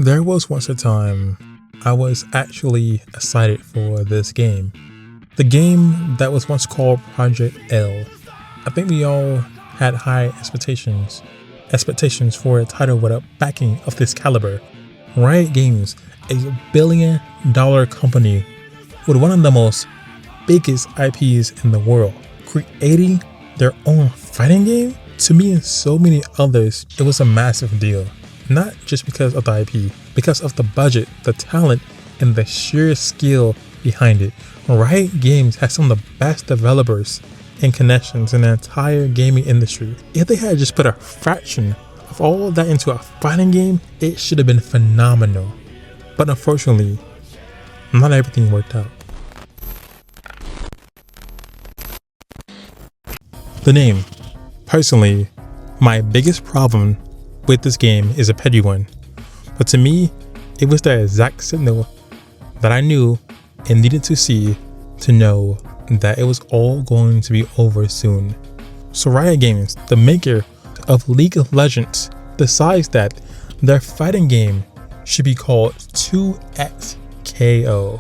There was once a time I was actually excited for this game. The game that was once called Project L. I think we all had high expectations for a title with a backing of this caliber. Riot Games, a $1 billion company with one of the most biggest IPs in the world, creating their own fighting game. To me and so many others, it was a massive deal. Not just because of the IP, because of the budget, the talent, and the sheer skill behind it. Riot Games has some of the best developers and connections in the entire gaming industry. If they had just put a fraction of all of that into a fighting game, it should have been phenomenal. But unfortunately, not everything worked out. The name. Personally, my biggest problem with this game is a petty one. But to me, it was the exact signal that I knew and needed to see to know that it was all going to be over soon. So Riot Games, the maker of League of Legends, decides that their fighting game should be called 2XKO,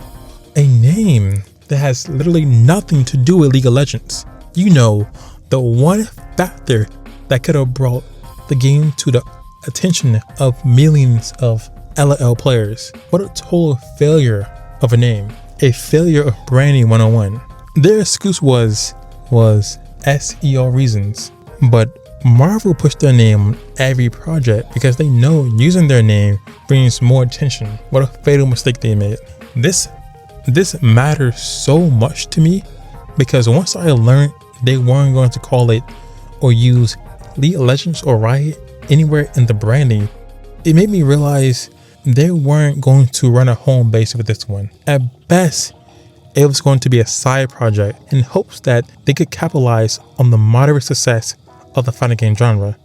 a name that has literally nothing to do with League of Legends. You know, the one factor that could have brought the game to the attention of millions of LOL players. What a total failure of a name. A failure of branding 101. Their excuse was SEO reasons, but Marvel pushed their name on every project because they know using their name brings more attention. What a fatal mistake they made. This matters so much to me because once I learned they weren't going to call it or use League of Legends or Riot anywhere in the branding, it made me realize they weren't going to run a home base with this one. At best, it was going to be a side project in hopes that they could capitalize on the moderate success of the fighting game genre.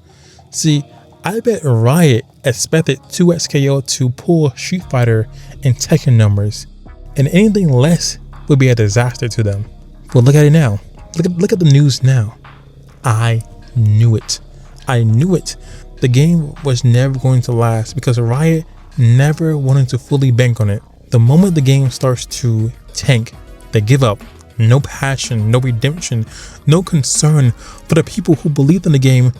See, I bet Riot expected 2XKO to pull Street Fighter and Tekken numbers, and anything less would be a disaster to them. But look at it now. Look at the news now. I knew it. The game was never going to last because Riot never wanted to fully bank on it. The moment the game starts to tank, they give up. No passion, no redemption, no concern for the people who believed in the game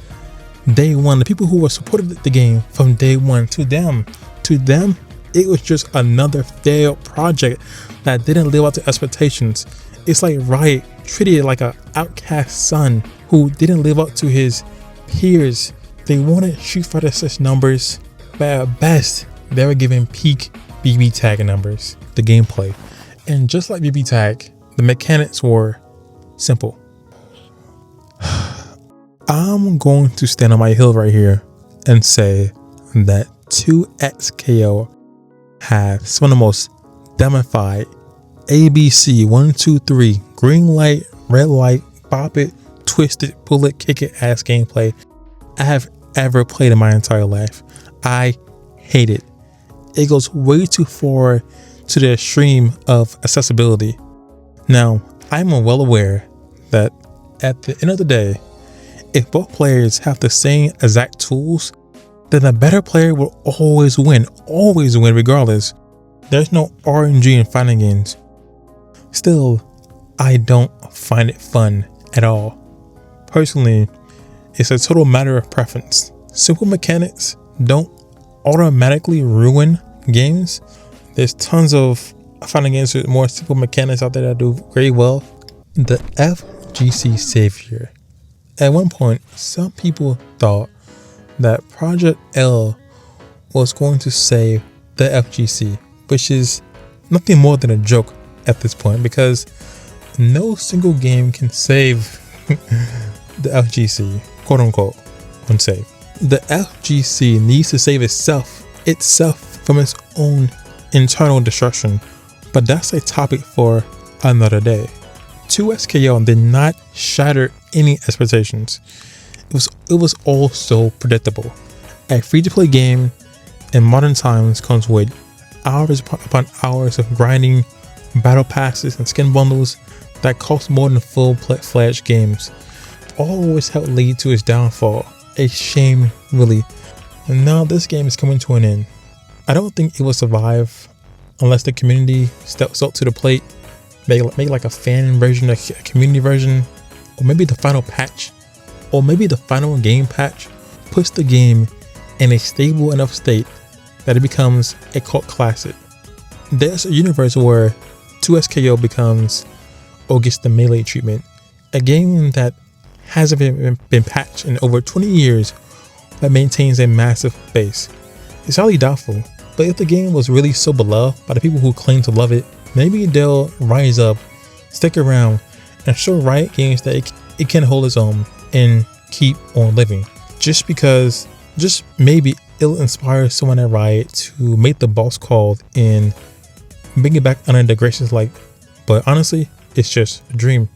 day one, the people who were supported the game from day one. To them, it was just another failed project that didn't live up to expectations. It's like Riot treated it like an outcast son who didn't live up to his peers. They wanted Street Fighter 6 numbers, but at best, they were given peak BB tag numbers, the gameplay. And just like BB tag, the mechanics were simple. I'm going to stand on my hill right here and say that 2XKO have some of the most demified ABC 1, 2, 3 green light, red light, bop it, twist it, pull it, kick it ass gameplay I have ever played in my entire life. I hate it. It goes way too far to the extreme of accessibility. Now, I'm well aware that at the end of the day, if both players have the same exact tools, then the better player will always win regardless. There's no RNG in fighting games. Still, I don't find it fun at all. Personally, it's a total matter of preference. Simple mechanics don't automatically ruin games. There's tons of fighting games with more simple mechanics out there that do very well. The FGC savior. At one point, some people thought that Project L was going to save the FGC, which is nothing more than a joke at this point because no single game can save the FGC, quote unquote, unsaved. The FGC needs to save itself from its own internal destruction, but that's a topic for another day. 2XKO did not shatter any expectations. It was all so predictable. A free-to-play game in modern times comes with hours upon hours of grinding, battle passes, and skin bundles that cost more than full-fledged games. Always helped lead to its downfall. A shame, really. And now this game is coming to an end. I don't think it will survive unless the community steps up to the plate, make like a fan version, a community version, or maybe the final patch, or maybe the final game patch puts the game in a stable enough state that it becomes a cult classic. There's a universe where 2SKO becomes or gets the melee treatment, a game that hasn't been patched in over 20 years but maintains a massive base. It's highly doubtful, but if the game was really so beloved by the people who claim to love it, maybe they'll rise up, stick around, and show Riot Games that it can hold its own and keep on living. Just maybe it'll inspire someone at Riot to make the boss call and bring it back under the gracious light. But honestly, it's just a dream.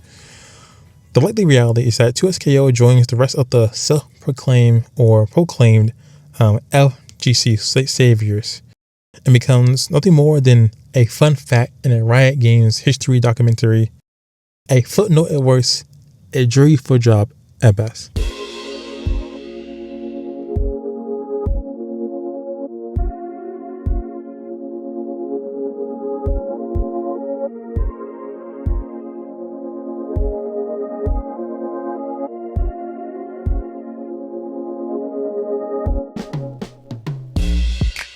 The likely reality is that 2SKO joins the rest of the self-proclaimed or proclaimed FGC saviors and becomes nothing more than a fun fact in a Riot Games history documentary, a footnote at worst, a jury for job at best.